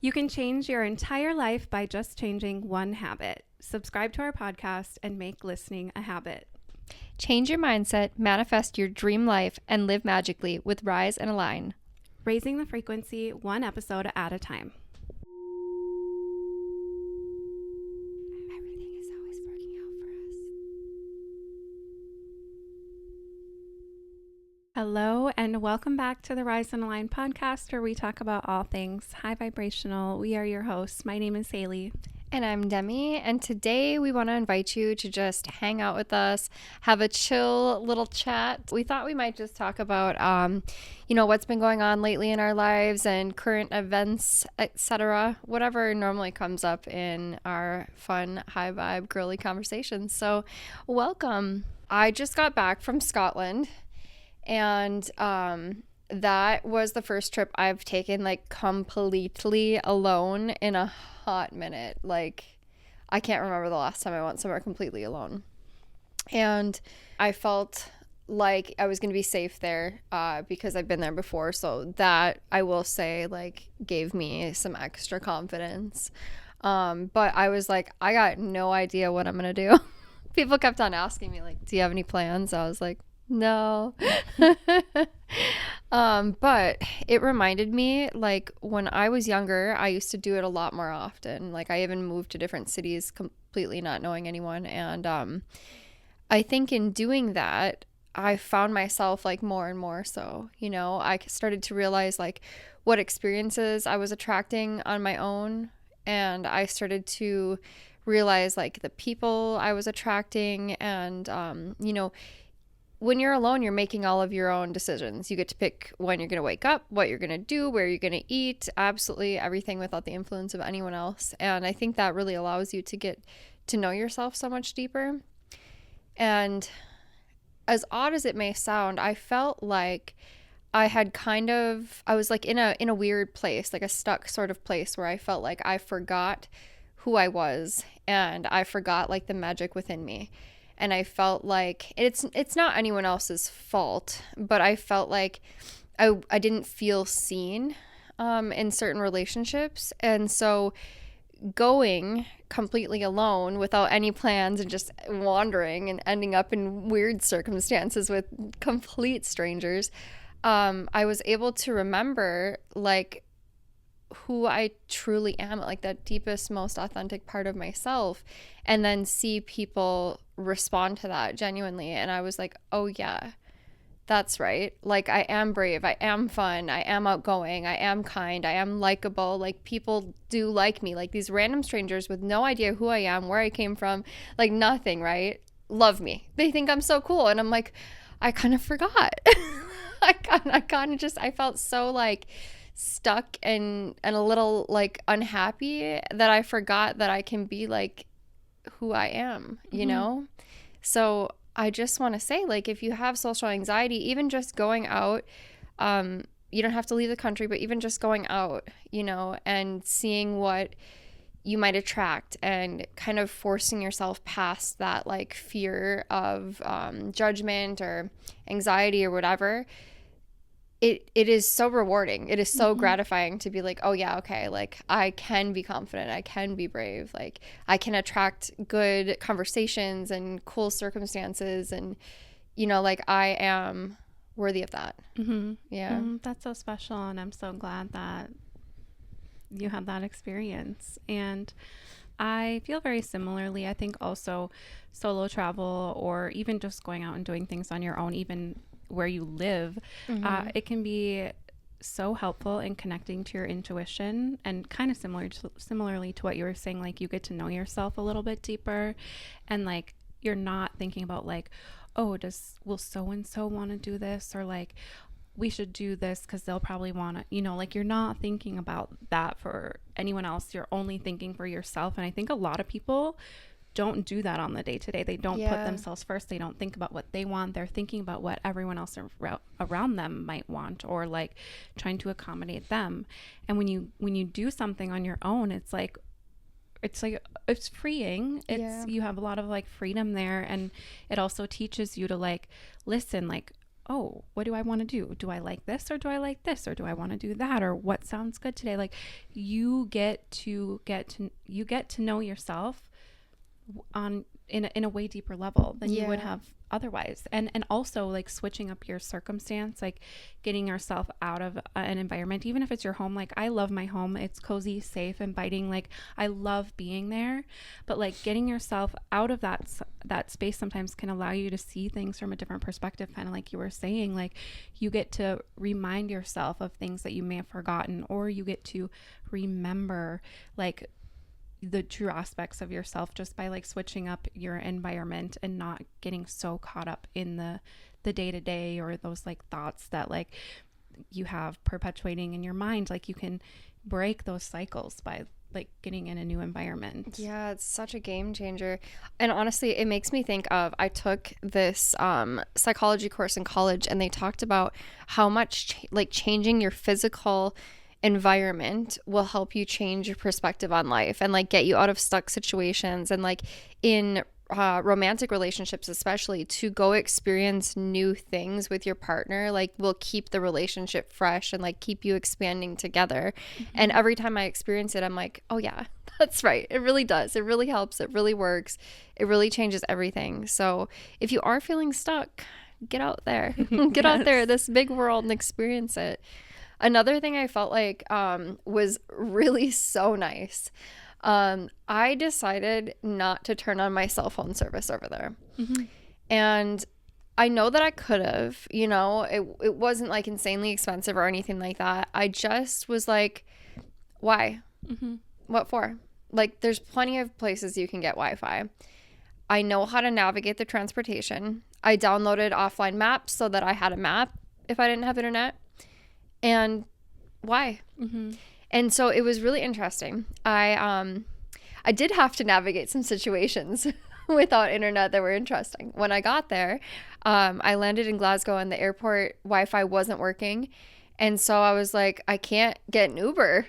You can change your entire life by just changing one habit. Subscribe to our podcast and make listening a habit. Change your mindset, manifest your dream life, and live magically with Rise and Align. Raising the frequency one episode at a time. Everything is always working out for us. Hello, and welcome back to the Rise and Align podcast, where we talk about all things high vibrational. We are your hosts. My name is Haley. And I'm Demi, and today we want to invite you to just hang out with us, have a chill little chat. We thought we might just talk about, what's been going on lately in our lives and current events, etc. Whatever normally comes up in our fun, high vibe, girly conversations. So welcome. I just got back from Scotland, and that was the first trip I've taken like completely alone in a hot minute. Like, I can't remember the last time I went somewhere completely alone. And I felt like I was going to be safe there because I've been there before. So that, I will say, like, gave me some extra confidence. But I was like, I got no idea what I'm going to do. People kept on asking me, like, do you have any plans? I was like, no. But it reminded me, like, when I was younger, I used to do it a lot more often. Like, I even moved to different cities completely not knowing anyone. And I think in doing that, I found myself, like, more and more so, I started to realize, like, what experiences I was attracting on my own. And I started to realize, like, the people I was attracting. And, when you're alone, you're making all of your own decisions. You get to pick when you're going to wake up, what you're going to do, where you're going to eat, absolutely everything without the influence of anyone else. And I think that really allows you to get to know yourself so much deeper. And as odd as it may sound, I felt like I was like in a weird place, like a stuck sort of place where I felt like I forgot who I was and I forgot like the magic within me. And I felt like it's not anyone else's fault, but I felt like I didn't feel seen in certain relationships. And so going completely alone without any plans and just wandering and ending up in weird circumstances with complete strangers, I was able to remember, like, who I truly am, like that deepest, most authentic part of myself, and then see people respond to that genuinely. And I was like, oh yeah, that's right. Like, I am brave, I am fun, I am outgoing, I am kind, I am likable. Like, people do like me. Like, these random strangers with no idea who I am, where I came from, like nothing, right? Love me. They think I'm so cool. And I'm like, I kind of forgot. I felt so like stuck and a little like unhappy that I forgot that I can be like who I am, So I just want to say, like, if you have social anxiety, even just going out, you don't have to leave the country, but even just going out, and seeing what you might attract and kind of forcing yourself past that like fear of judgment or anxiety or whatever, it is so rewarding. It is so gratifying to be like, oh yeah, okay, like I can be confident, I can be brave, like I can attract good conversations and cool circumstances, and like I am worthy of that. Yeah. That's so special, and I'm so glad that you had that experience. And I feel very similarly. I think also solo travel, or even just going out and doing things on your own, even where you live, it can be so helpful in connecting to your intuition, and kind of similarly to what you were saying, like you get to know yourself a little bit deeper, and like you're not thinking about like, oh, will so and so want to do this, or like we should do this because they'll probably want to, like you're not thinking about that for anyone else. You're only thinking for yourself. And I think a lot of people don't do that on the day-to-day. They don't put themselves first. They don't think about what they want. They're thinking about what everyone else around them might want, or like trying to accommodate them. And when you do something on your own, it's freeing. You have a lot of like freedom there, and it also teaches you to like listen, like oh, what do I want to do? Do I like this or do I like this or do I want to do that or what sounds good today? Like you get to know yourself on in a way deeper level than you would Yeah. have otherwise, and also like switching up your circumstance, like getting yourself out of an environment, even if it's your home. Like I love my home, it's cozy, safe, inviting, like I love being there, but like getting yourself out of that space sometimes can allow you to see things from a different perspective, kind of like you were saying. Like you get to remind yourself of things that you may have forgotten, or you get to remember like the true aspects of yourself just by like switching up your environment and not getting so caught up in the day to day or those like thoughts that like you have perpetuating in your mind. Like you can break those cycles by like getting in a new environment. Yeah, it's such a game changer. And honestly, it makes me think of, I took this psychology course in college, and they talked about how much like changing your physical environment will help you change your perspective on life and like get you out of stuck situations, and like in romantic relationships especially, to go experience new things with your partner like will keep the relationship fresh and like keep you expanding together. And every time I experience it, I'm like, oh yeah, that's right, it really does, it really helps, it really works, it really changes everything. So if you are feeling stuck, get out there. Get out there, Yes. this big world, and experience it. Another thing I felt like was really so nice. I decided not to turn on my cell phone service over there. Mm-hmm. And I know that I could have, you know, it wasn't like insanely expensive or anything like that. I just was like, why? Mm-hmm. What for? Like, there's plenty of places you can get Wi-Fi. I know how to navigate the transportation. I downloaded offline maps so that I had a map if I didn't have internet. And why? Mm-hmm. And so it was really interesting. I did have to navigate some situations without internet that were interesting. When I got there, I landed in Glasgow, and the airport Wi-Fi wasn't working. And so I was like, I can't get an Uber,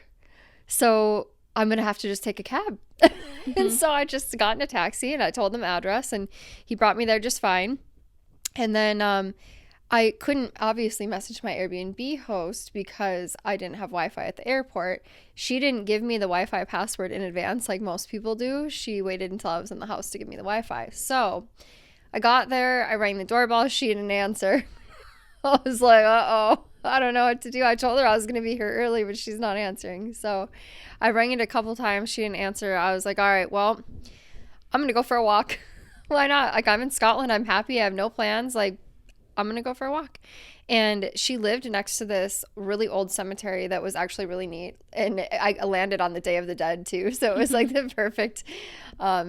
so I'm going to have to just take a cab. And Mm-hmm. so I just got in a taxi, and I told him the address, and he brought me there just fine. And then I couldn't obviously message my Airbnb host because I didn't have Wi-Fi at the airport. She didn't give me the Wi-Fi password in advance like most people do. She waited until I was in the house to give me the Wi-Fi. So I got there, I rang the doorbell, she didn't answer. I was like, uh-oh, I don't know what to do. I told her I was going to be here early, but she's not answering. So I rang it a couple times, she didn't answer. I was like, all right, well, I'm going to go for a walk. Why not? Like, I'm in Scotland, I'm happy, I have no plans. Like, I'm going to go for a walk. And she lived next to this really old cemetery that was actually really neat. And I landed on the Day of the Dead too. So it was like the perfect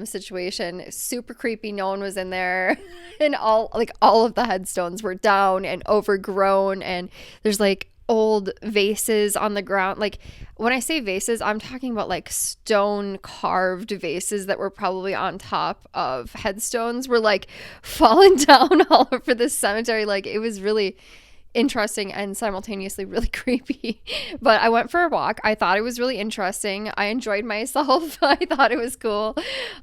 situation. Super creepy. No one was in there. And all of the headstones were down and overgrown. And there's like old vases on the ground. Like when I say vases, I'm talking about like stone carved vases that were probably on top of headstones, were like fallen down all over the cemetery. Like it was really interesting and simultaneously really creepy. But I went for a walk. I thought it was really interesting. I enjoyed myself. I thought it was cool.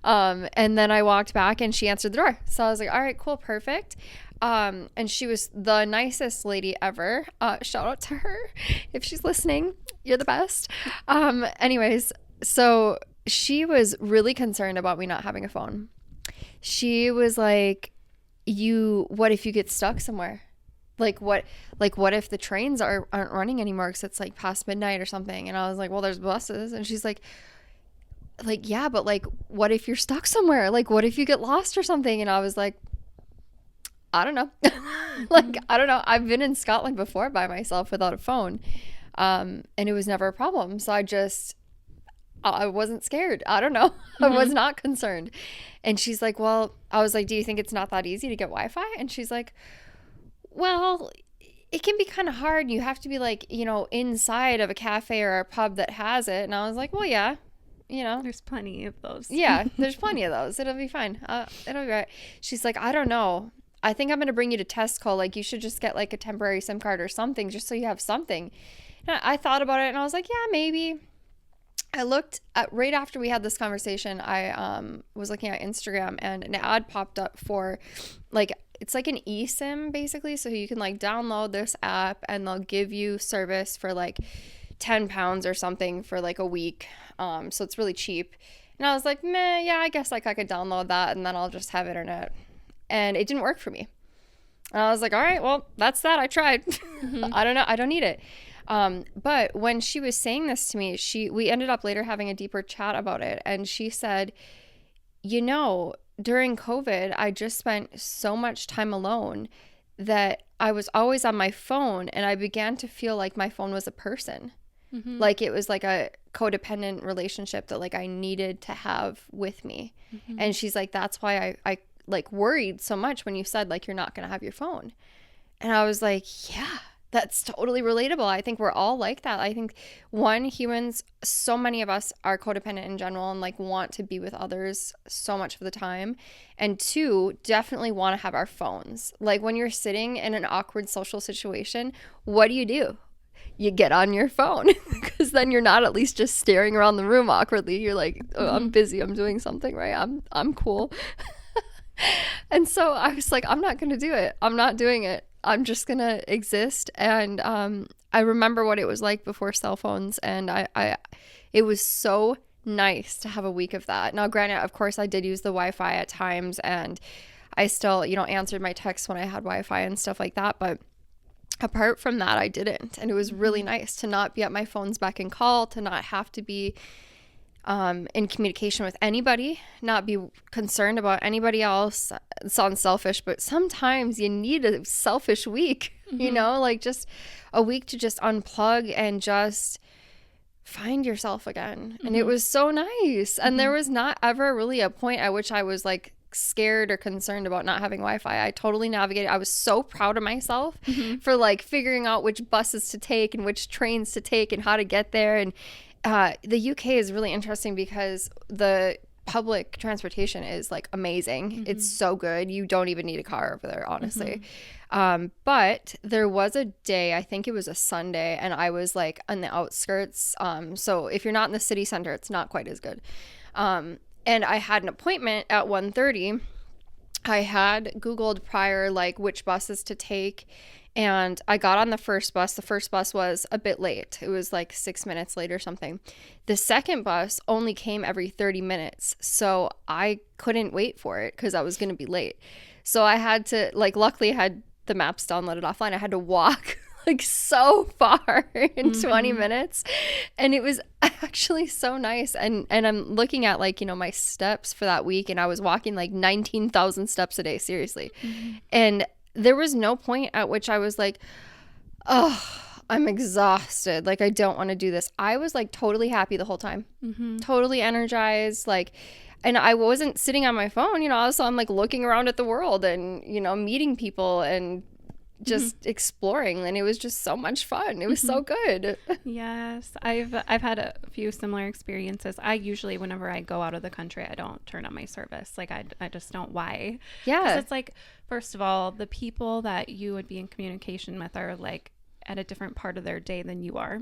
And then I walked back, and she answered the door. So I was like, all right, cool, perfect. And she was the nicest lady ever. Shout out to her if she's listening. You're the best. Anyways, so she was really concerned about me not having a phone. She was like, what if you get stuck somewhere? What if the trains aren't running anymore because it's like past midnight or something? And I was like, well, there's buses. And she's like, yeah, but like, what if you're stuck somewhere? Like, what if you get lost or something? And I was like, I don't know. Like, I don't know. I've been in Scotland before by myself without a phone. And it was never a problem. So I wasn't scared. I don't know. I was not concerned. And she's like, well, I was like, do you think it's not that easy to get Wi-Fi? And she's like, well, it can be kind of hard. You have to be like, inside of a cafe or a pub that has it. And I was like, well, yeah, There's plenty of those. yeah, there's plenty of those. It'll be fine. It'll be right. She's like, I don't know. I think I'm going to bring you to Tesco. Like, you should just get like a temporary SIM card or something just so you have something. And I thought about it, and I was like, yeah, maybe. I looked at, right after we had this conversation, I was looking at Instagram, and an ad popped up for like it's like an eSIM basically. So you can like download this app and they'll give you service for like £10 or something for like a week. So it's really cheap. And I was like, meh, yeah, I guess like I could download that and then I'll just have internet. And it didn't work for me. And I was like, all right, well, that's that. I tried. I don't know. I don't need it. But when she was saying this to me, we ended up later having a deeper chat about it. And she said, you know, during COVID, I just spent so much time alone that I was always on my phone and I began to feel like my phone was a person. Like it was like a codependent relationship that like I needed to have with me. And she's like, that's why I like worried so much when you said like you're not going to have your phone. And I was like, yeah, that's totally relatable. I think we're all like that. I think humans, so many of us are codependent in general and like want to be with others so much of the time. And two, definitely want to have our phones. Like when you're sitting in an awkward social situation, what do? You get on your phone because then you're not at least just staring around the room awkwardly. You're like, oh, I'm busy. I'm doing something, right? I'm cool. And so I was like, I'm not going to do it. I'm not doing it. I'm just going to exist. And I remember what it was like before cell phones. And it was so nice to have a week of that. Now, granted, of course, I did use the Wi-Fi at times. And I still, answered my texts when I had Wi-Fi and stuff like that. But apart from that, I didn't. And it was really nice to not be at my phone's beck and call, to not have to be in communication with anybody, not be concerned about anybody else. It sounds selfish, but sometimes you need a selfish week, like just a week to just unplug and just find yourself again. And it was so nice. And there was not ever really a point at which I was like scared or concerned about not having Wi-Fi. I totally navigated. I was so proud of myself for like figuring out which buses to take and which trains to take and how to get there. And the UK is really interesting because the public transportation is like amazing. It's so good. You don't even need a car over there, honestly. But there was a day, I think it was a Sunday, and I was like on the outskirts. So if you're not in the city center, it's not quite as good. And I had an appointment at 1:30. I had Googled prior, like, which buses to take. And I got on the first bus. The first bus was a bit late. It was like 6 minutes late or something. The second bus only came every 30 minutes. So I couldn't wait for it because I was going to be late. So I had to, like, luckily I had the maps downloaded offline. I had to walk like so far in 20 minutes. And it was actually so nice. And I'm looking at like, my steps for that week. And I was walking like 19,000 steps a day, seriously. And there was no point at which I was like, oh, I'm exhausted. Like, I don't want to do this. I was like totally happy the whole time, totally energized. Like, and I wasn't sitting on my phone, also I'm like looking around at the world and, meeting people and just exploring, and it was just so much fun. It was so good. Yes, I've had a few similar experiences. I usually, whenever I go out of the country, I don't turn on my service. Like I just don't. Why? Yeah. Because it's like, first of all, the people that you would be in communication with are like at a different part of their day than you are.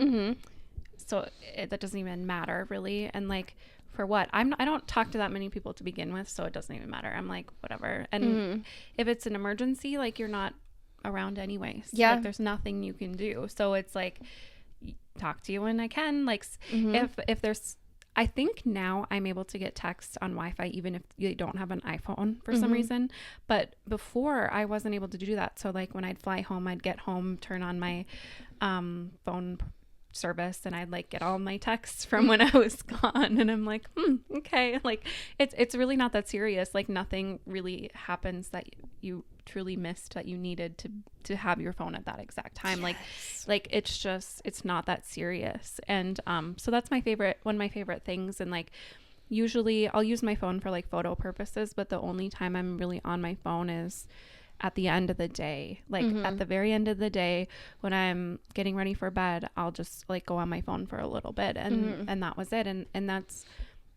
So that doesn't even matter really. And like, for what? I don't talk to that many people to begin with, so it doesn't even matter. I'm like, whatever. And if it's an emergency, like you're not around anyways. Yeah. Like there's nothing you can do. So it's like, talk to you when I can. Like if there's, I think now I'm able to get text on Wi-Fi even if you don't have an iPhone for some reason. But before I wasn't able to do that. So like when I'd fly home, I'd get home, turn on my phone service, and I'd like get all my texts from when I was gone, and I'm like, okay, like it's really not that serious. Like nothing really happens that you truly missed that you needed to have your phone at that exact time. Like it's not that serious. And so that's one of my favorite things. And like usually I'll use my phone for like photo purposes, but the only time I'm really on my phone is at the end of the day. Like at the very end of the day when I'm getting ready for bed, I'll just like go on my phone for a little bit, and that was it. And that's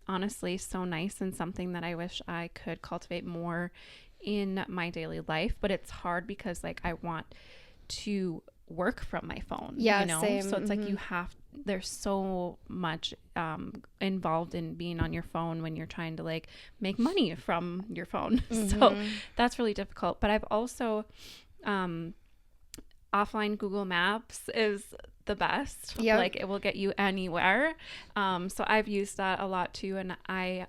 honestly so nice, and something that I wish I could cultivate more in my daily life. But it's hard because like I want to work from my phone, same. So it's like you have there's so much involved in being on your phone when you're trying to like make money from your phone. So that's really difficult. But I've also offline Google Maps is the best. Yep. Like it will get you anywhere. So I've used that a lot too. And I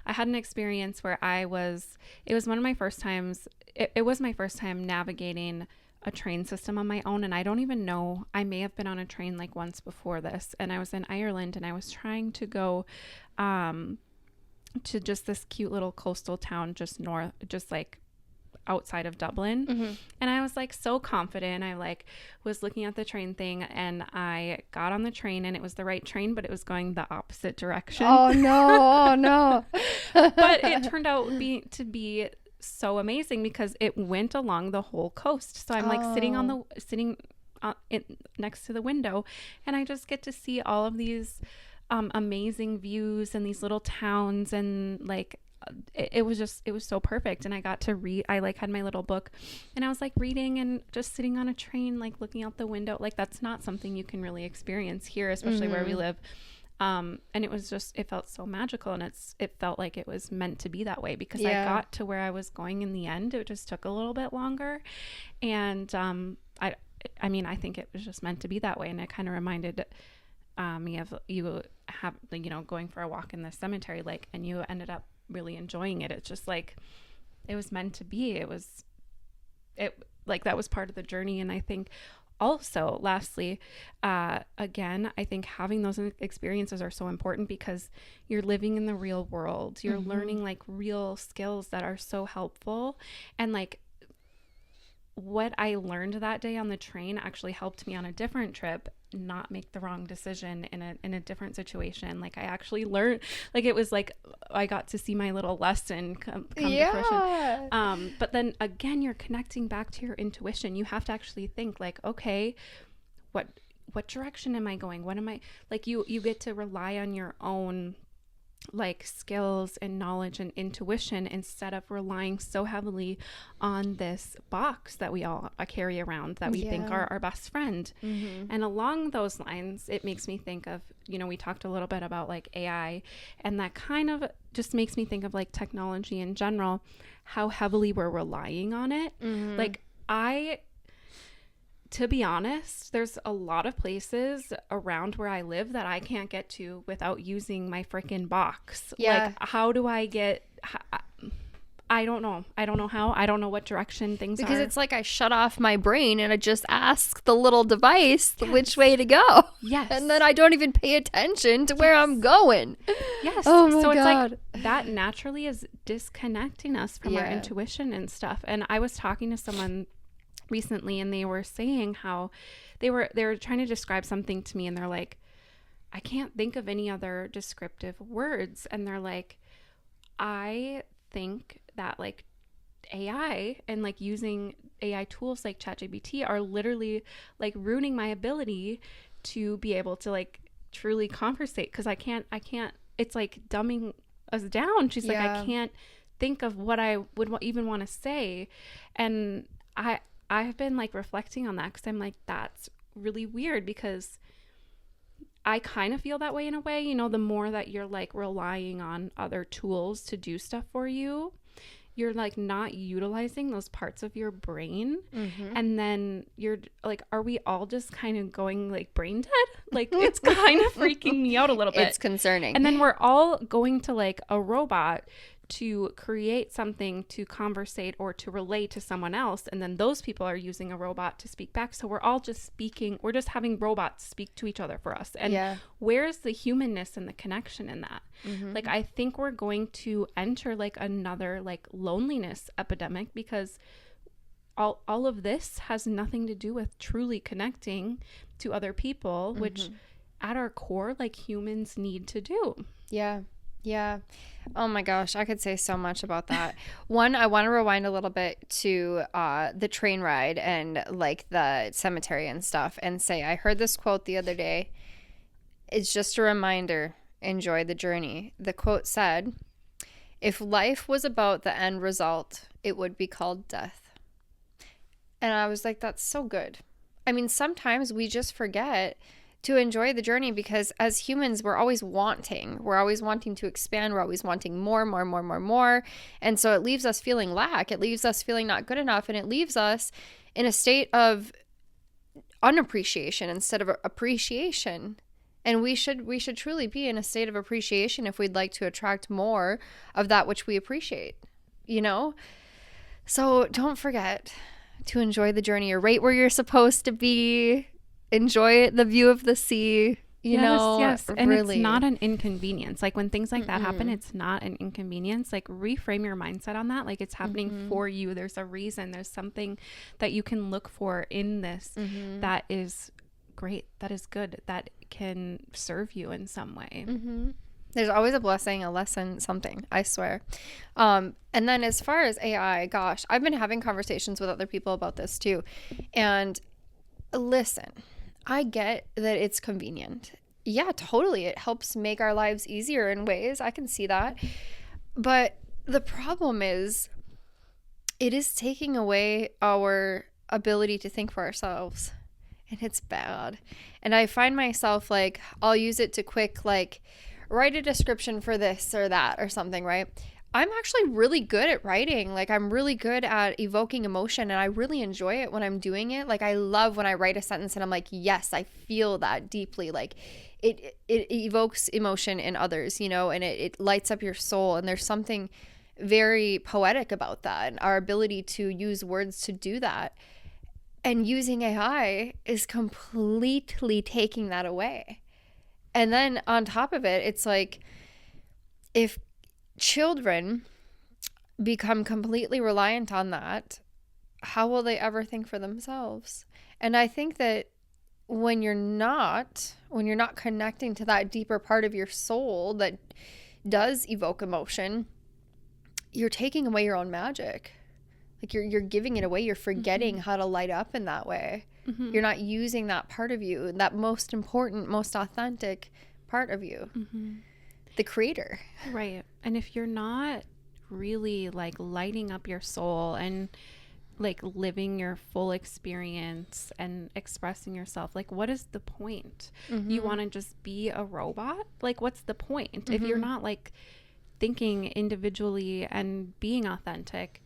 had an experience where it was one of my first times. It was my first time navigating a train system on my own. And I don't even know, I may have been on a train like once before this. And I was in Ireland and I was trying to go, to just this cute little coastal town just north, just like outside of Dublin. And I was like so confident. I like was looking at the train thing and I got on the train and it was the right train, but it was going the opposite direction. Oh no, oh no. But it turned out to be so amazing because it went along the whole coast. So I'm like sitting next to the window and I just get to see all of these amazing views and these little towns, and like it was so perfect. And I got to read, I like had my little book and I was like reading and just sitting on a train, like looking out the window. Like that's not something you can really experience here, especially where we live. And it felt so magical, and it felt like it was meant to be that way because I got to where I was going in the end. It just took a little bit longer. And I mean, I think it was just meant to be that way. And it kind of reminded me of you have, you know, going for a walk in the cemetery, like, and you ended up really enjoying it. It's just like it was meant to be. It like that was part of the journey. And I think also lastly, again, I think having those experiences are so important because you're living in the real world. You're learning like real skills that are so helpful. And like what I learned that day on the train actually helped me on a different trip not make the wrong decision in a different situation. Like I actually learned, like it was like I got to see my little lesson come to fruition. But then again, you're connecting back to your intuition. You have to actually think like, okay, what direction am I going? What am I like? You get to rely on your own like skills and knowledge and intuition instead of relying so heavily on this box that we all carry around that we think are our best friend. And along those lines, it makes me think of, you know, we talked a little bit about like AI, and that kind of just makes me think of like technology in general, how heavily we're relying on it. Like to be honest, there's a lot of places around where I live that I can't get to without using my freaking box. Like, how do I get... I don't know. I don't know how. I don't know what direction things because are. It's like I shut off my brain and I just ask the little device which way to go. Yes. And then I don't even pay attention to where I'm going. Yes. Oh my so God. It's like that naturally is disconnecting us from our intuition and stuff. And I was talking to someone recently and they were saying how they were trying to describe something to me, and they're like, I can't think of any other descriptive words. And they're like, I think that like AI and like using AI tools like ChatGPT are literally like ruining my ability to be able to like truly conversate, because I can't it's like dumbing us down. She's like, I can't think of what I would even want to say. And I've been like reflecting on that because I'm like, that's really weird, because I kind of feel that way in a way, you know, the more that you're like relying on other tools to do stuff for you, you're like not utilizing those parts of your brain. And then you're like, are we all just kind of going like brain dead? Like it's kind of freaking me out a little bit. It's concerning. And then we're all going to like a robot to create something to conversate or to relate to someone else, and then those people are using a robot to speak back. So we're all just speaking, we're just having robots speak to each other for us. And where's the humanness and the connection in that? Like I think we're going to enter like another like loneliness epidemic, because all of this has nothing to do with truly connecting to other people, which at our core like humans need to do. Yeah. Oh my gosh, I could say so much about that. One, I want to rewind a little bit to the train ride and like the cemetery and stuff, and say I heard this quote the other day. It's just a reminder, enjoy the journey. The quote said, if life was about the end result, it would be called death. And I was like, that's so good. I mean, sometimes we just forget to enjoy the journey, because as humans, we're always wanting to expand. We're always wanting more. And so it leaves us feeling lack. It leaves us feeling not good enough. And it leaves us in a state of unappreciation instead of appreciation. And we should truly be in a state of appreciation if we'd like to attract more of that which we appreciate, you know? So don't forget to enjoy the journey. You're right where you're supposed to be. Enjoy the view of the sea, you know? Yes. And really. It's not an inconvenience. Like when things like that happen, it's not an inconvenience. Like reframe your mindset on that. Like it's happening for you. There's a reason. There's something that you can look for in this that is great, that is good, that can serve you in some way. There's always a blessing, a lesson, something, I swear. And then as far as AI, gosh, I've been having conversations with other people about this too. And listen, I get that it's convenient. Yeah, totally. It helps make our lives easier in ways. I can see that. But the problem is, it is taking away our ability to think for ourselves. And it's bad. And I find myself like, I'll use it to quick, like, write a description for this or that or something, right? I'm actually really good at writing. Like, I'm really good at evoking emotion, and I really enjoy it when I'm doing it. Like, I love when I write a sentence and I'm like, yes, I feel that deeply. Like, it evokes emotion in others, you know, and it lights up your soul. And there's something very poetic about that, and our ability to use words to do that. And using AI is completely taking that away. And then on top of it, it's like, if children become completely reliant on that, how will they ever think for themselves? And I think that when you're not connecting to that deeper part of your soul that does evoke emotion, you're taking away your own magic. Like you're giving it away. You're forgetting how to light up in that way. You're not using that part of you, that most important, most authentic part of you. The creator. Right. And if you're not really like lighting up your soul and like living your full experience and expressing yourself, like what is the point? You want to just be a robot? Like what's the point? If you're not like thinking individually and being authentic,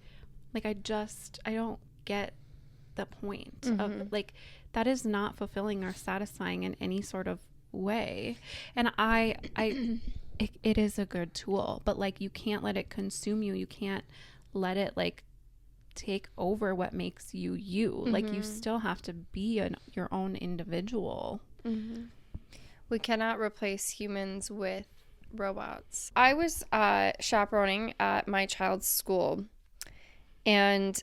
like I don't get the point of like, that is not fulfilling or satisfying in any sort of way. And it is a good tool, but like you can't let it consume you. You can't let it like take over what makes you you. Like you still have to be your own individual. We cannot replace humans with robots. I was chaperoning at my child's school, and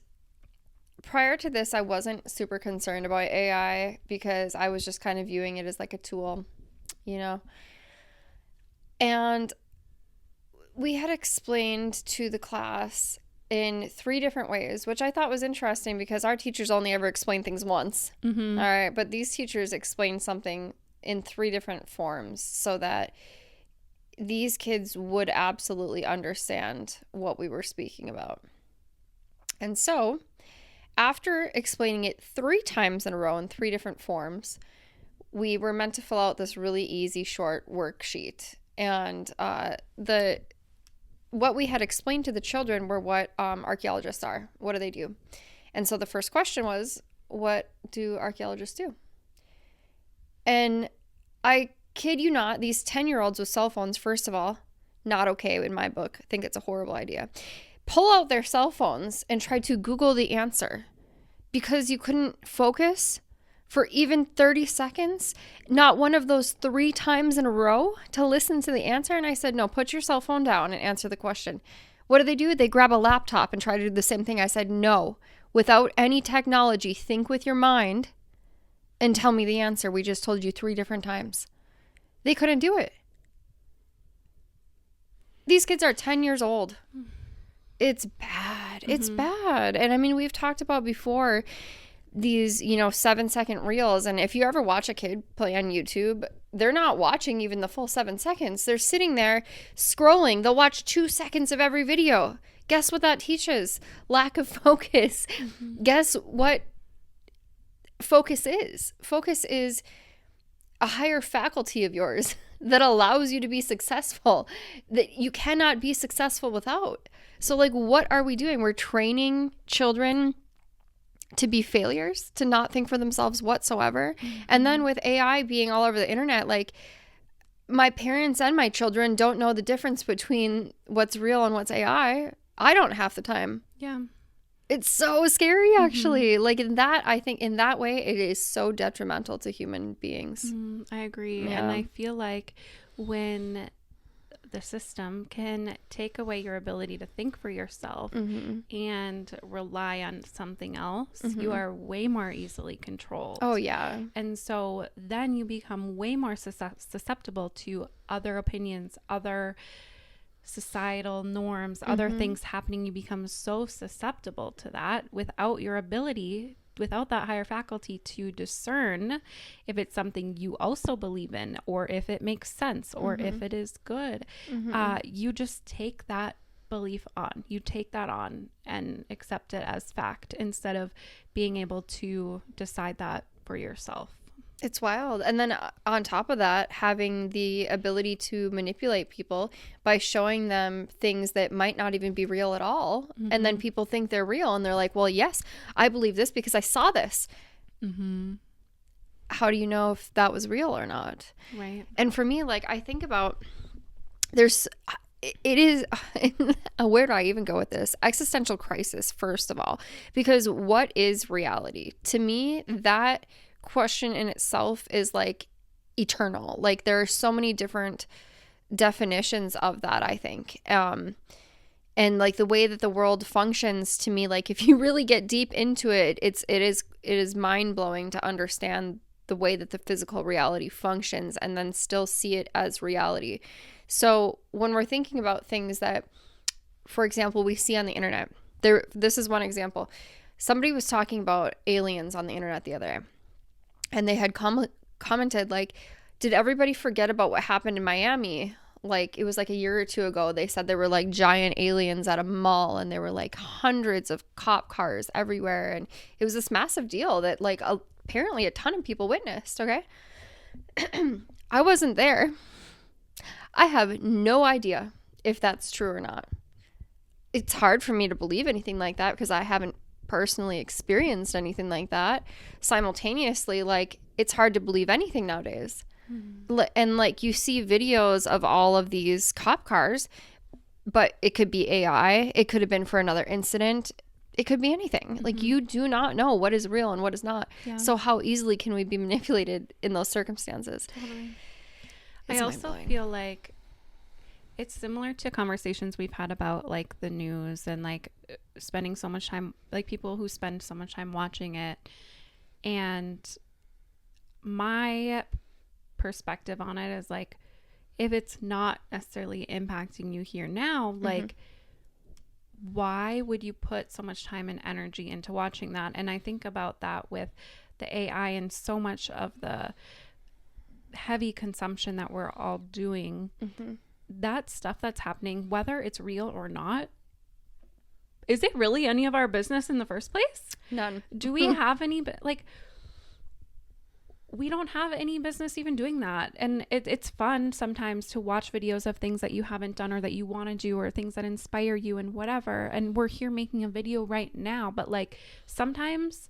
prior to this, I wasn't super concerned about AI because I was just kind of viewing it as like a tool, you know? And we had explained to the class in 3 different ways, which I thought was interesting because our teachers only ever explain things once. All right. But these teachers explained something in 3 different forms so that these kids would absolutely understand what we were speaking about. And so after explaining it 3 times in a row in 3 different forms, we were meant to fill out this really easy, short worksheet. And what we had explained to the children were what archaeologists are. What do they do? And so the first question was, what do archaeologists do? And I kid you not, these 10-year-olds with cell phones, first of all, not okay in my book. I think it's a horrible idea. Pull out their cell phones and try to Google the answer because you couldn't focus for even 30 seconds, not one of those 3 times in a row to listen to the answer. And I said, no, put your cell phone down and answer the question. What do? They grab a laptop and try to do the same thing. I said, no, without any technology, think with your mind and tell me the answer. We just told you 3 different times. They couldn't do it. These kids are 10 years old. It's bad. It's bad. And I mean, we've talked about before these, 7-second reels. And if you ever watch a kid play on YouTube, they're not watching even the full 7 seconds. They're sitting there scrolling. They'll watch 2 seconds of every video. Guess what that teaches? Lack of focus. Guess what focus is? Focus is a higher faculty of yours that allows you to be successful that you cannot be successful without. So like, what are we doing? We're training children to be failures, to not think for themselves whatsoever. Mm-hmm. And then with AI being all over the internet, like my parents and my children don't know the difference between what's real and what's AI. I don't half the time. Yeah. It's so scary, actually. Mm-hmm. Like in that, I think in that way, it is so detrimental to human beings. I agree. Yeah. And I feel like when the system can take away your ability to think for yourself and rely on something else, you are way more easily controlled. Oh, yeah. And so then you become way more susceptible to other opinions, other societal norms, other things happening. You become so susceptible to that without your ability, without that higher faculty to discern if it's something you also believe in, or if it makes sense, or if it is good. You just take that belief on. You take that on and accept it as fact instead of being able to decide that for yourself. It's wild. And then on top of that, having the ability to manipulate people by showing them things that might not even be real at all. And then people think they're real and they're like, well, yes, I believe this because I saw this. How do you know if that was real or not? Right. And for me, like, I think about it is, where do I even go with this? Existential crisis, first of all, because what is reality? To me, that question in itself is like eternal. Like there are so many different definitions of that, I think. And like the way that the world functions, to me, like if you really get deep into it, it is mind-blowing to understand the way that the physical reality functions and then still see it as reality. So when we're thinking about things that, for example, we see on the internet, this is one example. Somebody was talking about aliens on the internet the other day. And they had commented, like, did everybody forget about what happened in Miami? Like, it was like a year or two ago. They said there were like giant aliens at a mall and there were like hundreds of cop cars everywhere. And it was this massive deal that like apparently a ton of people witnessed. Okay. I wasn't there. I have no idea if that's true or not. It's hard for me to believe anything like that because I haven't personally experienced anything like that. Simultaneously, like it's hard to believe anything nowadays. And like you see videos of all of these cop cars, but it could be AI, it could have been for another incident, it could be anything. Like you do not know what is real and what is not. So how easily can we be manipulated in those circumstances? Totally. I also feel like it's similar to conversations we've had about like the news and like spending so much time, like people who spend so much time watching it. And my perspective on it is like, if it's not necessarily impacting you here now, like why would you put so much time and energy into watching that? And I think about that with the AI and so much of the heavy consumption that we're all doing. That stuff that's happening, whether it's real or not, is it really any of our business in the first place? None. Do we have any, like, we don't have any business even doing that. And it's fun sometimes to watch videos of things that you haven't done or that you want to do or things that inspire you and whatever. And we're here making a video right now. But like sometimes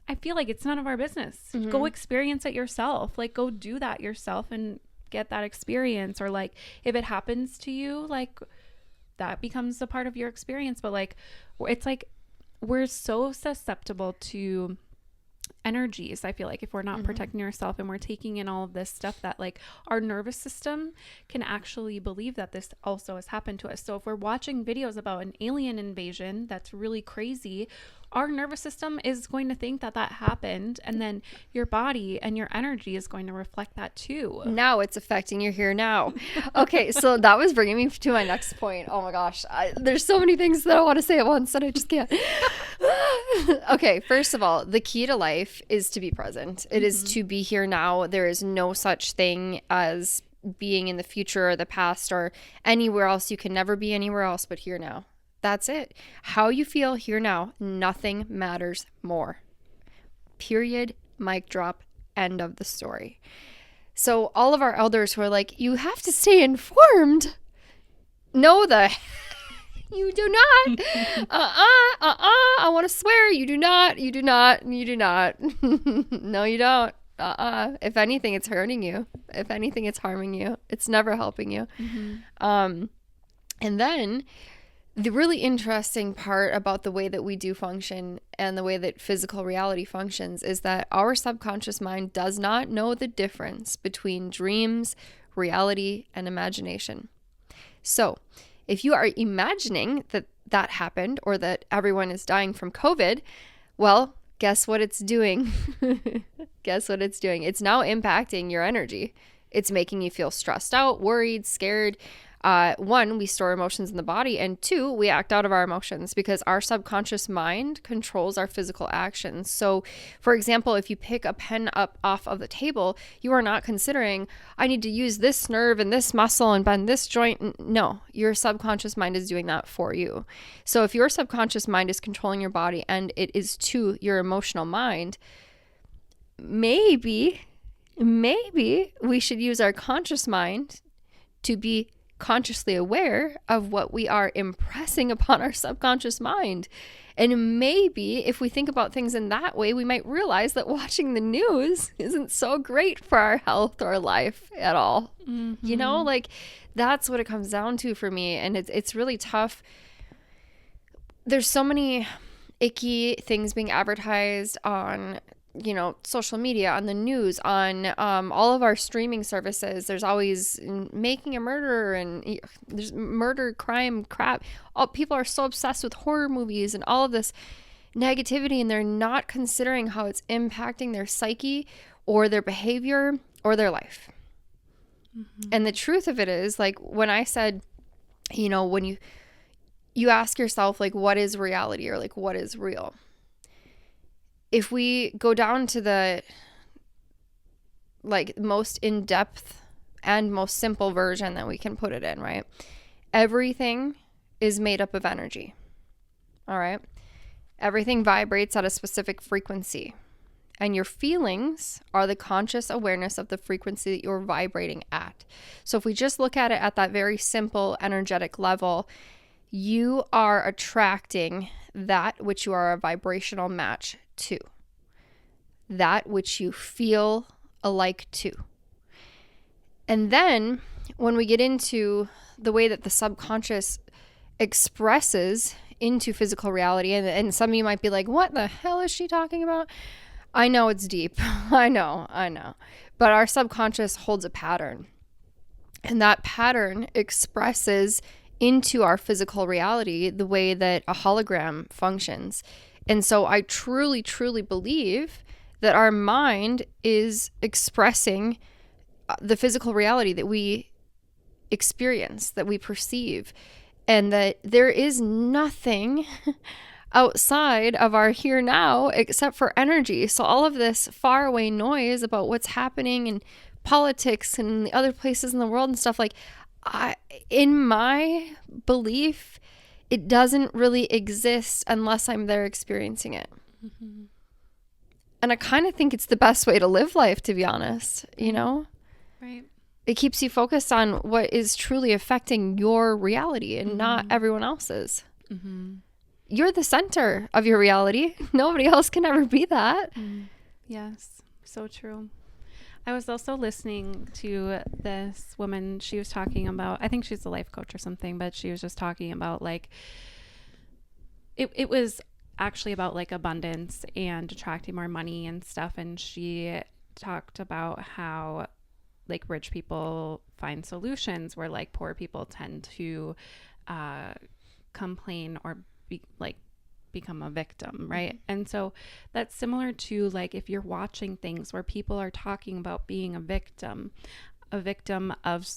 I feel like it's none of our business. Go experience it yourself. Like go do that yourself and get that experience. Or like if it happens to you, like that becomes a part of your experience. But like it's like we're so susceptible to energies. I feel like if we're not protecting ourselves and we're taking in all of this stuff, that like our nervous system can actually believe that this also has happened to us. So if we're watching videos about an alien invasion that's really crazy, our nervous system is going to think that that happened, and then your body and your energy is going to reflect that too. Now it's affecting your here now. Okay, so that was bringing me to my next point. Oh my gosh, there's so many things that I want to say at once and I just can't. Okay, first of all, the key to life is to be present. It is to be here now. There is no such thing as being in the future or the past or anywhere else. You can never be anywhere else but here now. That's it. How you feel here now, nothing matters more. Period. Mic drop. End of the story. So all of our elders who are like, you have to stay informed. No, you do not. I want to swear. You do not. You do not. You do not. No, you don't. If anything, it's hurting you. If anything, it's harming you. It's never helping you. And then the really interesting part about the way that we do function and the way that physical reality functions is that our subconscious mind does not know the difference between dreams, reality, and imagination. So, if you are imagining that that happened or that everyone is dying from COVID, well, guess what it's doing? Guess what it's doing? It's now impacting your energy. It's making you feel stressed out, worried, scared. One, we store emotions in the body, and two, we act out of our emotions because our subconscious mind controls our physical actions. So, for example, if you pick a pen up off of the table, you are not considering, I need to use this nerve and this muscle and bend this joint. No, your subconscious mind is doing that for you. So if your subconscious mind is controlling your body and it is to your emotional mind, maybe we should use our conscious mind to be consciously aware of what we are impressing upon our subconscious mind. And maybe if we think about things in that way, we might realize that watching the news isn't so great for our health or life at all. You know, like that's what it comes down to for me. And it's really tough. There's so many icky things being advertised on, you know, social media, on the news, on all of our streaming services. There's always making a murderer and there's murder, crime, crap. People are so obsessed with horror movies and all of this negativity, and they're not considering how it's impacting their psyche or their behavior or their life. And the truth of it is, like when I said, you know, when you ask yourself, like, what is reality or like what is real? If we go down to the like most in-depth and most simple version that we can put it in, right? Everything is made up of energy. All right? Everything vibrates at a specific frequency. And your feelings are the conscious awareness of the frequency that you're vibrating at. So if we just look at it at that very simple energetic level, you are attracting that which you are a vibrational match to, that which you feel alike to. And then when we get into the way that the subconscious expresses into physical reality, and some of you might be like, what the hell is she talking about? I know it's deep. I know. But our subconscious holds a pattern. And that pattern expresses into our physical reality the way that a hologram functions. And so I truly, truly believe that our mind is expressing the physical reality that we experience, that we perceive, and that there is nothing outside of our here now except for energy. So all of this faraway noise about what's happening in politics and the other places in the world and stuff, like, in my belief, it doesn't really exist unless I'm there experiencing it. And I kind of think it's the best way to live life, to be honest, you know? Right. It keeps you focused on what is truly affecting your reality and not everyone else's. You're the center of your reality. Nobody else can ever be that. Yes, so true. I was also listening to this woman. She was talking about, I think she's a life coach or something, but she was just talking about like, it was actually about like abundance and attracting more money and stuff. And she talked about how like rich people find solutions where like poor people tend to complain or become a victim, right? And so that's similar to like if you're watching things where people are talking about being a victim of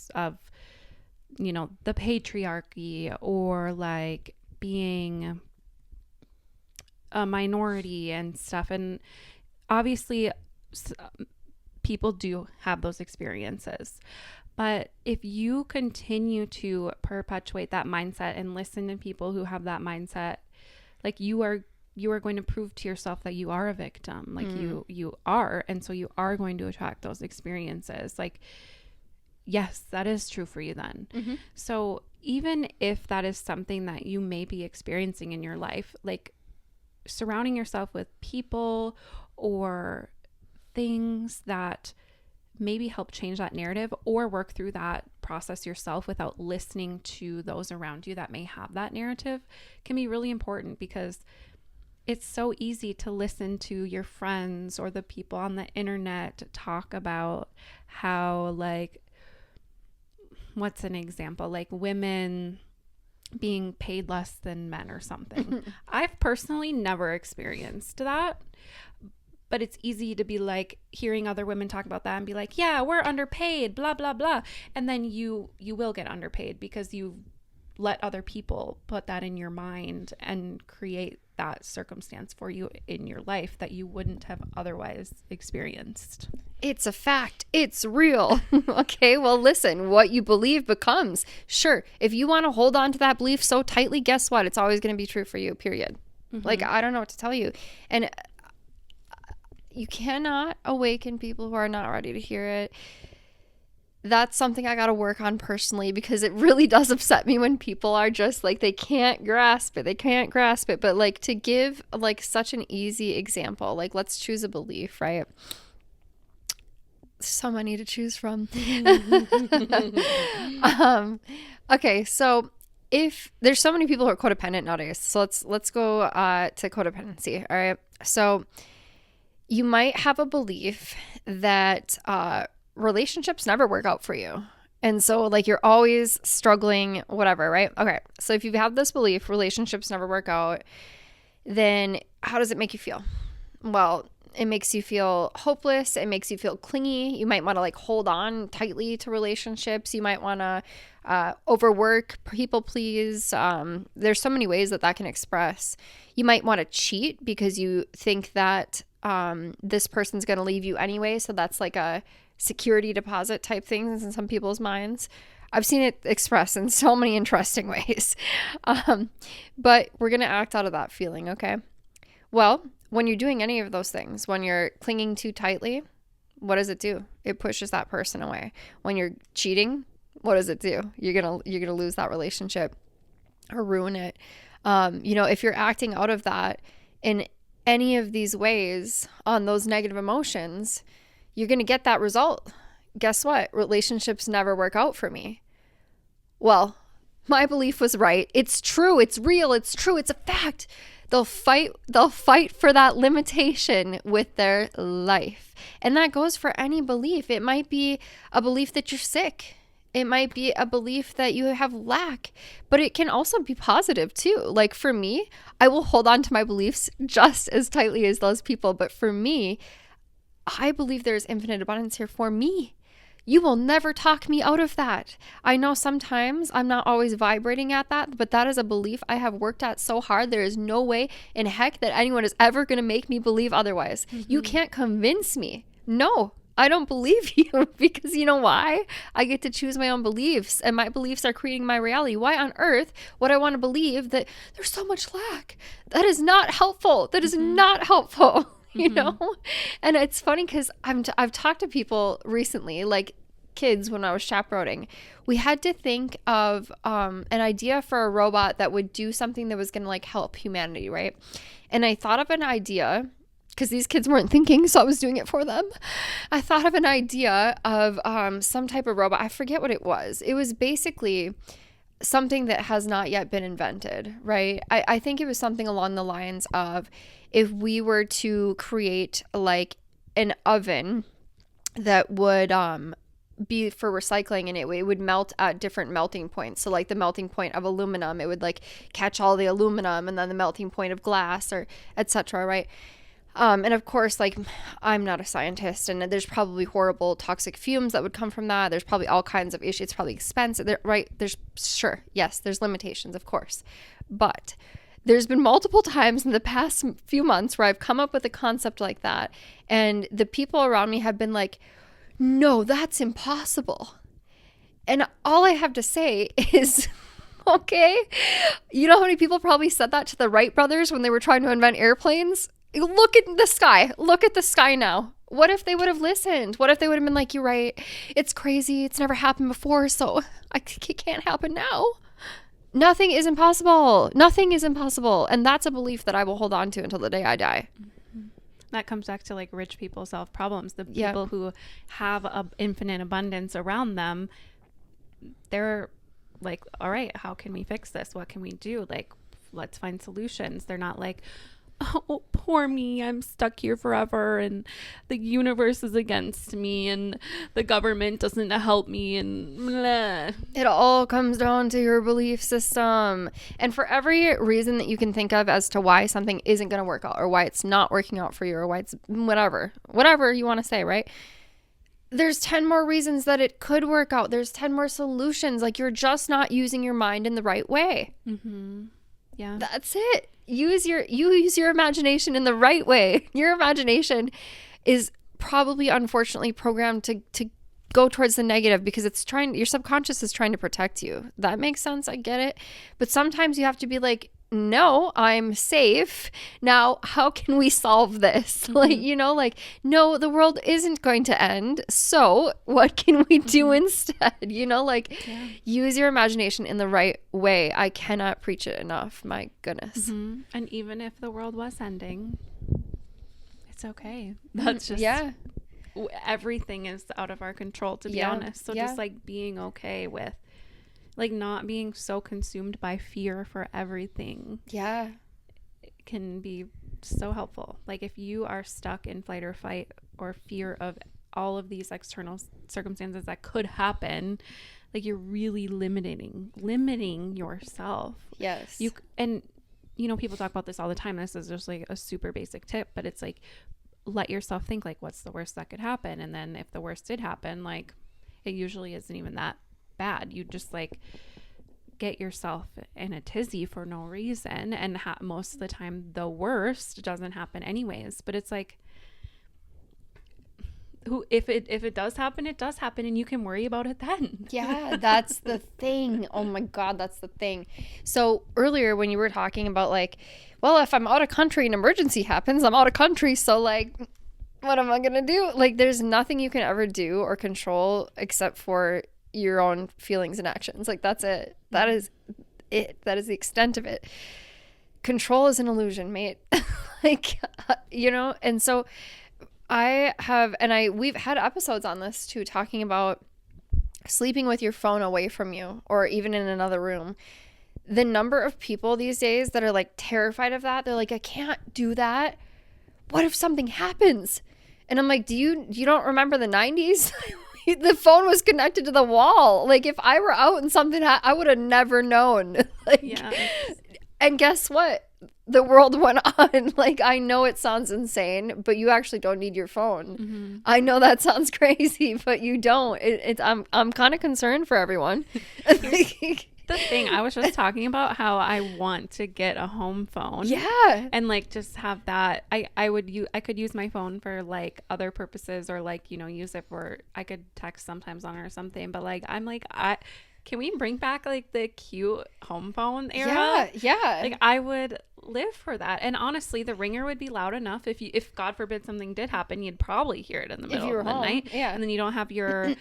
you know, the patriarchy, or like being a minority and stuff. And obviously people do have those experiences, but if you continue to perpetuate that mindset and listen to people who have that mindset, like you are you are going to prove to yourself that you are a victim. Like you are. And so you are going to attract those experiences. Like, yes, that is true for you then. So even if that is something that you may be experiencing in your life, like surrounding yourself with people or things that maybe help change that narrative, or work through that process yourself without listening to those around you that may have that narrative, can be really important, because it's so easy to listen to your friends or the people on the internet talk about how, like, what's an example? Like women being paid less than men or something. I've personally never experienced that, but it's easy to be like hearing other women talk about that and be like, yeah, we're underpaid, blah, blah, blah. And then you will get underpaid because you let other people put that in your mind and create that circumstance for you in your life that you wouldn't have otherwise experienced. It's a fact. It's real. Okay, well, listen, what you believe becomes. Sure, if you want to hold on to that belief so tightly, guess what? It's always going to be true for you, period. Like, I don't know what to tell you. And you cannot awaken people who are not ready to hear it. That's something I got to work on personally, because it really does upset me when people are just like, they can't grasp it. They can't grasp it. But like, to give like such an easy example, like let's choose a belief, right? So many to choose from. Okay, so if there's so many people who are codependent nowadays, so let's go to codependency. All right, so you might have a belief that relationships never work out for you. And so like you're always struggling, whatever, right? Okay. So if you have this belief, relationships never work out, then how does it make you feel? Well, it makes you feel hopeless. It makes you feel clingy. You might want to like hold on tightly to relationships. You might want to overwork, people please. There's so many ways that that can express. You might want to cheat because you think that this person's going to leave you anyway. So that's like a security deposit type things in some people's minds. I've seen it expressed in so many interesting ways. But we're going to act out of that feeling, okay? Well, when you're doing any of those things, when you're clinging too tightly, what does it do? It pushes that person away. When you're cheating, what does it do? You're going to lose that relationship or ruin it. If you're acting out of that in any of these ways on those negative emotions, you're going to get that result. Guess what? Relationships never work out for me. Well, my belief was right. It's true. It's real. It's true. It's a fact. They'll fight for that limitation with their life. And that goes for any belief. It might be a belief that you're sick. It might be a belief that you have lack, but it can also be positive too. Like for me, I will hold on to my beliefs just as tightly as those people. But for me, I believe there's infinite abundance here for me. You will never talk me out of that. I know sometimes I'm not always vibrating at that, but that is a belief I have worked at so hard. There is no way in heck that anyone is ever going to make me believe otherwise. You can't convince me. No, I don't believe you, because you know why? I get to choose my own beliefs, and my beliefs are creating my reality. Why on earth would I want to believe that there's so much lack? That is not helpful. That is not helpful. You know? And it's funny because I've talked to people recently, like kids when I was chaperoning. We had to think of an idea for a robot that would do something that was going to like help humanity, right? And I thought of an idea because these kids weren't thinking, so I was doing it for them. I thought of an idea of some type of robot. I forget what it was. It was basically something that has not yet been invented, right? I think it was something along the lines of, if we were to create like an oven that would be for recycling, and it would melt at different melting points. So like the melting point of aluminum, it would like catch all the aluminum, and then the melting point of glass, or etc., right? And of course, like, I'm not a scientist, and there's probably horrible toxic fumes that would come from that. There's probably all kinds of issues. It's probably expensive, right? There's limitations, of course. But there's been multiple times in the past few months where I've come up with a concept like that, and the people around me have been like, no, that's impossible. And all I have to say is, Okay. You know how many people probably said that to the Wright brothers when they were trying to invent airplanes? Look at the sky. Look at the sky now. What if they would have listened? What if they would have been like, you're right. It's crazy. It's never happened before. So it can't happen now. Nothing is impossible. Nothing is impossible. And that's a belief that I will hold on to until the day I die. That comes back to like rich people solve problems. The Yeah. people who have a infinite abundance around them, they're like, all right, how can we fix this? What can we do? Like, let's find solutions. They're not like, oh, poor me, I'm stuck here forever and the universe is against me and the government doesn't help me and blah. It all comes down to your belief system. And for every reason that you can think of as to why something isn't going to work out or why it's not working out for you or why it's whatever you want to say, right? There's 10 more reasons that it could work out. There's 10 more solutions. Like, you're just not using your mind in the right way. Mm-hmm. Yeah. That's it. Use your imagination in the right way. Your imagination is probably, unfortunately, programmed to go towards the negative because your subconscious is trying to protect you. That makes sense. I get it. But sometimes you have to be like, no, I'm safe. Now, how can we solve this? Mm-hmm. No, the world isn't going to end. So what can we do instead? Yeah. Use your imagination in the right way. I cannot preach it enough. My goodness. Mm-hmm. And even if the world was ending, it's okay. That's just, Yeah. everything is out of our control, to be Yeah. honest. So Yeah. just like being okay with like not being so consumed by fear for everything Yeah. can be so helpful. Like if you are stuck in fight or fight or fear of all of these external circumstances that could happen, like you're really limiting yourself. Yes. People talk about this all the time. This is just like a super basic tip, but it's like let yourself think like what's the worst that could happen, and then if the worst did happen, like it usually isn't even that bad. You just like get yourself in a tizzy for no reason, and most of the time the worst doesn't happen anyways. But it's like, if it does happen, it does happen, and you can worry about it then. Yeah, that's the thing. Oh my God, that's the thing. So earlier when you were talking about like, well, if I'm out of country and emergency happens, I'm out of country. So like, what am I going to do? Like, there's nothing you can ever do or control except for your own feelings and actions. Like, that's it. That is it. That is the extent of it. Control is an illusion, mate. And so we've had episodes on this too, talking about sleeping with your phone away from you or even in another room. The number of people these days that are like terrified of that, they're like, I can't do that. What if something happens? And I'm like, you don't remember the 90s? The phone was connected to the wall. Like, if I were out and something I would have never known. Yeah. And guess what? The world went on. Like, I know it sounds insane, but you actually don't need your phone. Mm-hmm. I know that sounds crazy, but you don't. I'm kind of concerned for everyone. The thing I was just talking about, how I want to get a home phone. Yeah. And like just have that. I could use my phone for like other purposes, or like, use it for, I could text sometimes on it or something. But like, I'm like, can we bring back like the cute home phone era? Yeah. Yeah. Like I would live for that. And honestly, the ringer would be loud enough. If God forbid something did happen, you'd probably hear it in the middle of the night. Yeah. And then you don't have your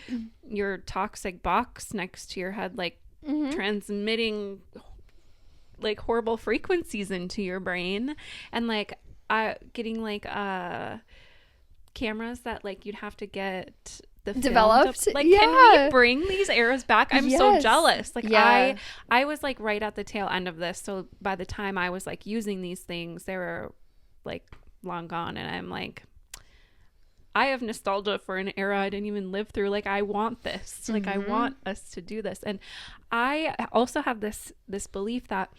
toxic box next to your head, like transmitting like horrible frequencies into your brain. And like getting like cameras that like you'd have to get developed. Like, yeah. Can we bring these eras back? I'm so jealous. Like Yeah. I was like right at the tail end of this, so by the time I was like using these things, they were like long gone. And I'm like, I have nostalgia for an era I didn't even live through. Like I want this. Like I want us to do this. And I also have this belief that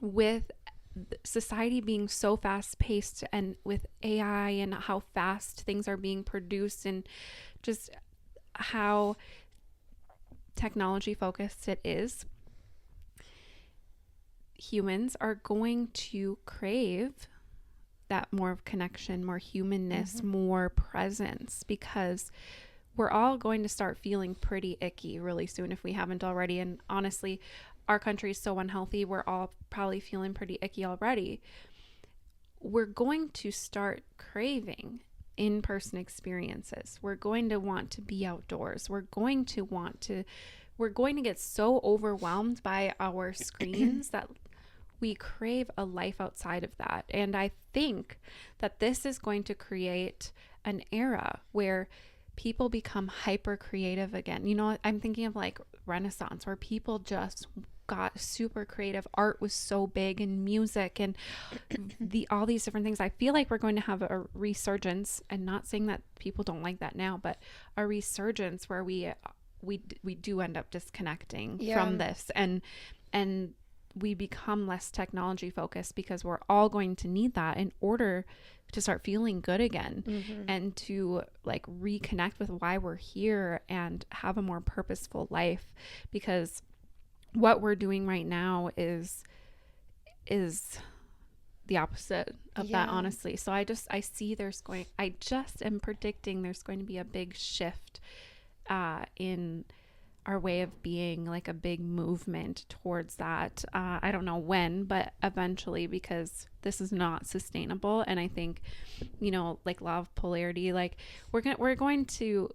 with society being so fast paced, and with AI and how fast things are being produced, and just how technology focused it is, humans are going to crave that more of connection, more humanness, more presence, because we're all going to start feeling pretty icky really soon if we haven't already. And honestly, our country is so unhealthy. We're all probably feeling pretty icky already. We're going to start craving in-person experiences. We're going to want to be outdoors. We're going to get so overwhelmed by our screens that we crave a life outside of that. And I think that this is going to create an era where people become hyper creative again. You know, I'm thinking of like Renaissance, where people just got super creative. Art was so big, and music, and all these different things. I feel like we're going to have a resurgence, and not saying that people don't like that now, but a resurgence where we do end up disconnecting from this, and we become less technology focused, because we're all going to need that in order to start feeling good again, and to like reconnect with why we're here and have a more purposeful life. Because what we're doing right now is the opposite of that, honestly. So I just am predicting there's going to be a big shift in our way of being, like a big movement towards that. I don't know when, but eventually, because this is not sustainable. And I think, like law of polarity, like we're going to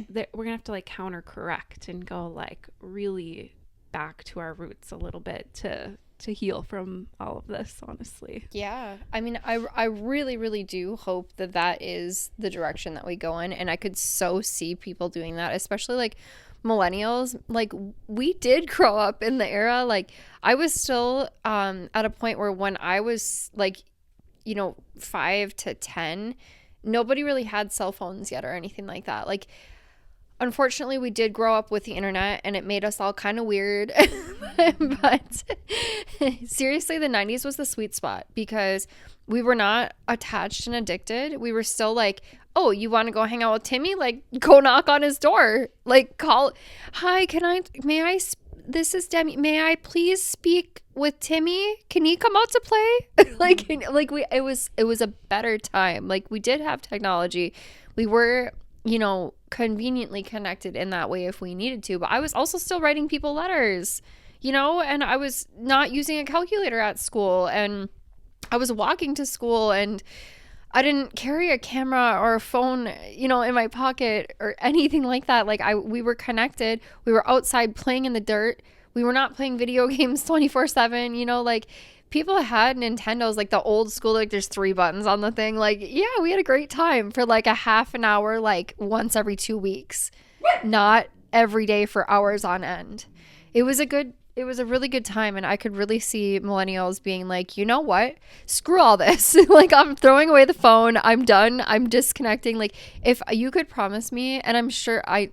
have to like counter correct and go like really back to our roots a little bit to heal from all of this, honestly. Yeah. I mean, I really, really do hope that is the direction that we go in. And I could so see people doing that, especially like millennials. Like, we did grow up in the era, like I was still at a point where when I was like, 5 to 10, nobody really had cell phones yet or anything like that. Like, unfortunately, we did grow up with the internet, and it made us all kind of weird. But seriously, the 90s was the sweet spot, because we were not attached and addicted. We were still like, oh, you want to go hang out with Timmy? Like, go knock on his door. Like, call, hi, this is Demi. May I please speak with Timmy? Can he come out to play? It was a better time. Like, we did have technology. We were, conveniently connected in that way if we needed to. But I was also still writing people letters, and I was not using a calculator at school, and I was walking to school, and I didn't carry a camera or a phone, in my pocket or anything like that. Like, we were connected. We were outside playing in the dirt. We were not playing video games 24/7, like people had Nintendos, like the old school, like there's 3 buttons on the thing. Like, yeah, we had a great time for like a half an hour, like once every 2 weeks, not every day for hours on end. It was a really good time. And I could really see millennials being like, you know what? Screw all this. Like, I'm throwing away the phone. I'm done. I'm disconnecting. Like, if you could promise me, and I'm sure I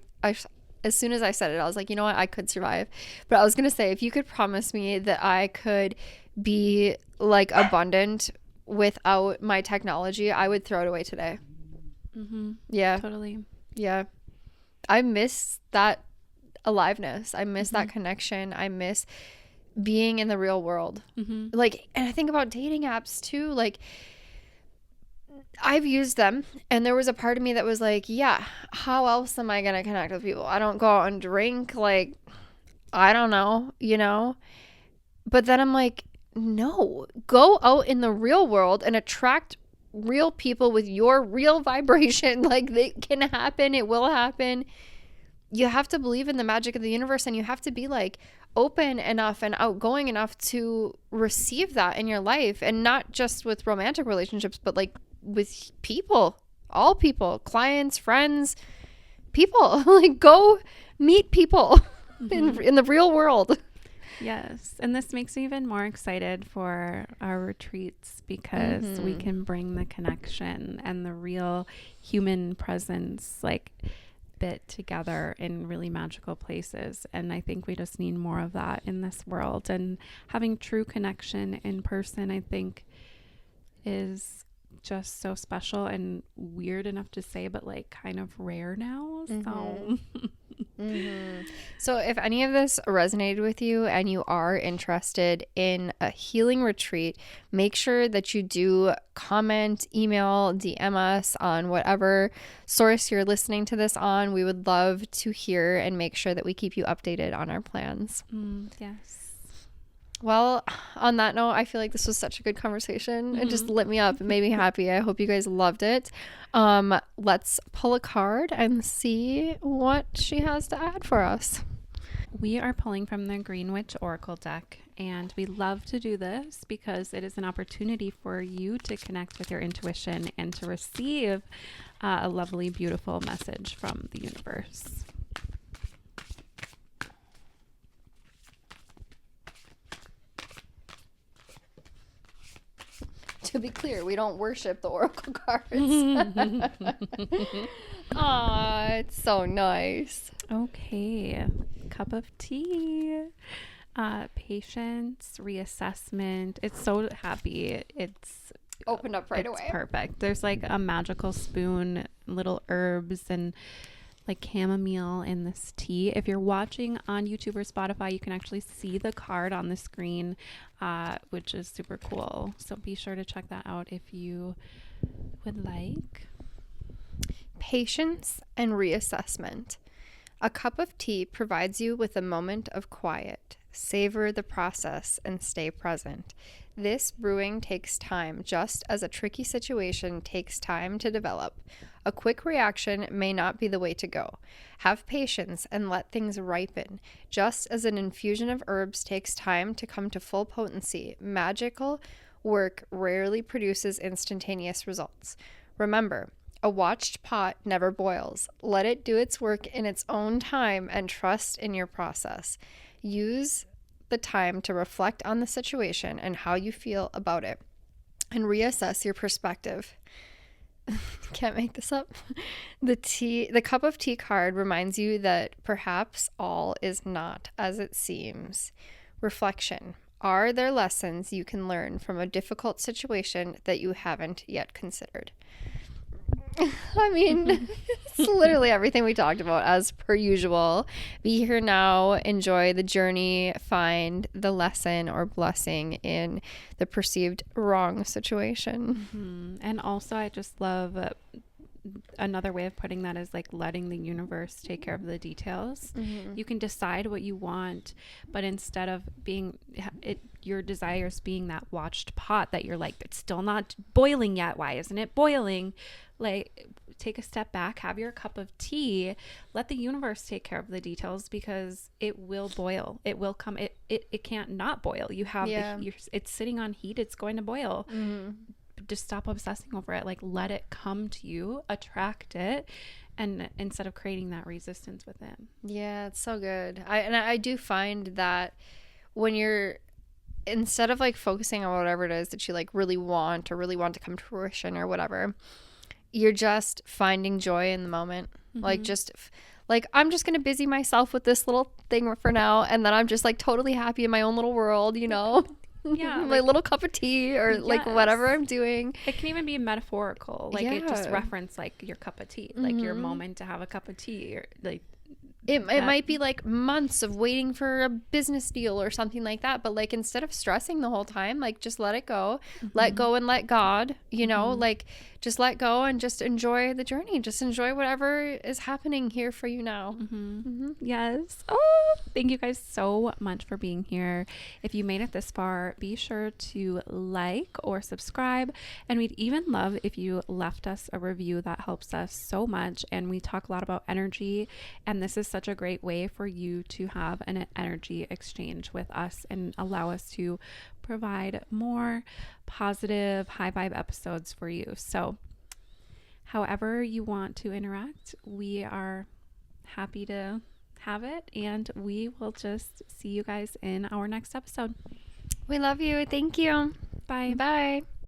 as soon as I said it, I was like, you know what? I could survive. But I was going to say, if you could promise me that I could be like abundant without my technology, I would throw it away today. Yeah. Totally. Yeah. I miss that aliveness. I miss that connection. I miss being in the real world. Like, and I think about dating apps too. Like, I've used them, and there was a part of me that was like, yeah, how else am I going to connect with people? I don't go out and drink. Like, I don't know, But then I'm like, no, go out in the real world and attract real people with your real vibration. Like, it can happen. It will happen. You have to believe in the magic of the universe, and you have to be like open enough and outgoing enough to receive that in your life, and not just with romantic relationships, but like with people, all people, clients, friends, people. Like, go meet people in the real world. Yes. And this makes me even more excited for our retreats, because we can bring the connection and the real human presence, like, bit together in really magical places. And I think we just need more of that in this world. And having true connection in person, I think, is just so special and weird enough to say, but like kind of rare now. So So if any of this resonated with you and you are interested in a healing retreat, make sure that you do comment, email, DM us on whatever source you're listening to this on. We would love to hear and make sure that we keep you updated on our plans. Yes. Well, on that note, I feel like this was such a good conversation. It just lit me up. It made me happy. I hope you guys loved it. Let's pull a card and see what she has to add for us. We are pulling from the Green Witch Oracle deck, and we love to do this because it is an opportunity for you to connect with your intuition and to receive a lovely, beautiful message from the universe. To be clear, we don't worship the oracle cards. Aw, it's so nice. Okay, cup of tea. Patience, reassessment. It's so happy. It's Opened up right it's away. perfect. There's like a magical spoon, little herbs, and like chamomile in this tea. If you're watching on YouTube or Spotify, you can actually see the card on the screen, which is super cool. So be sure to check that out if you would like. Patience and reassessment. A cup of tea provides you with a moment of quiet. Savor the process and stay present. This brewing takes time, just as a tricky situation takes time to develop. A quick reaction may not be the way to go. Have patience and let things ripen. Just as an infusion of herbs takes time to come to full potency, magical work rarely produces instantaneous results. Remember, a watched pot never boils. Let it do its work in its own time and trust in your process. Use the time to reflect on the situation and how you feel about it and reassess your perspective. Can't make this up. The cup of tea card reminds you that perhaps all is not as it seems. Reflection. Are there lessons you can learn from a difficult situation that you haven't yet considered? I mean, it's literally everything we talked about as per usual. Be here now, enjoy the journey, find the lesson or blessing in the perceived wrong situation. And also, I just love another way of putting that is like letting the universe take care of the details. You can decide what you want, but instead of being your desires being that watched pot that you're like, it's still not boiling yet, why isn't it boiling? Like, take a step back, have your cup of tea, let the universe take care of the details, because it will boil. It will come. It can't not boil. You have it's sitting on heat, it's going to boil. Just stop obsessing over it. Like, let it come to you, attract it, and instead of creating that resistance within. Yeah, it's so good. I do find that when you're, instead of like focusing on whatever it is that you like really want to come to fruition or whatever, you're just finding joy in the moment. Like, just like, I'm just gonna busy myself with this little thing for now, and then I'm just like totally happy in my own little world, you know. Yeah, my little cup of tea or like whatever I'm doing. It can even be metaphorical. Like, it just reference like your cup of tea, like your moment to have a cup of tea, or like it might be like months of waiting for a business deal or something like that, but like, instead of stressing the whole time, like, just let it go. Let go and let God, you know, like, just let go and just enjoy the journey. Just enjoy whatever is happening here for you now. Yes. Oh, thank you guys so much for being here. If you made it this far, be sure to like or subscribe. And we'd even love if you left us a review. That helps us so much. And we talk a lot about energy. And this is such a great way for you to have an energy exchange with us and allow us to provide more positive, high vibe episodes for you. So however you want to interact, we are happy to have it, and we will just see you guys in our next episode. We love you. Thank you. Bye. Bye.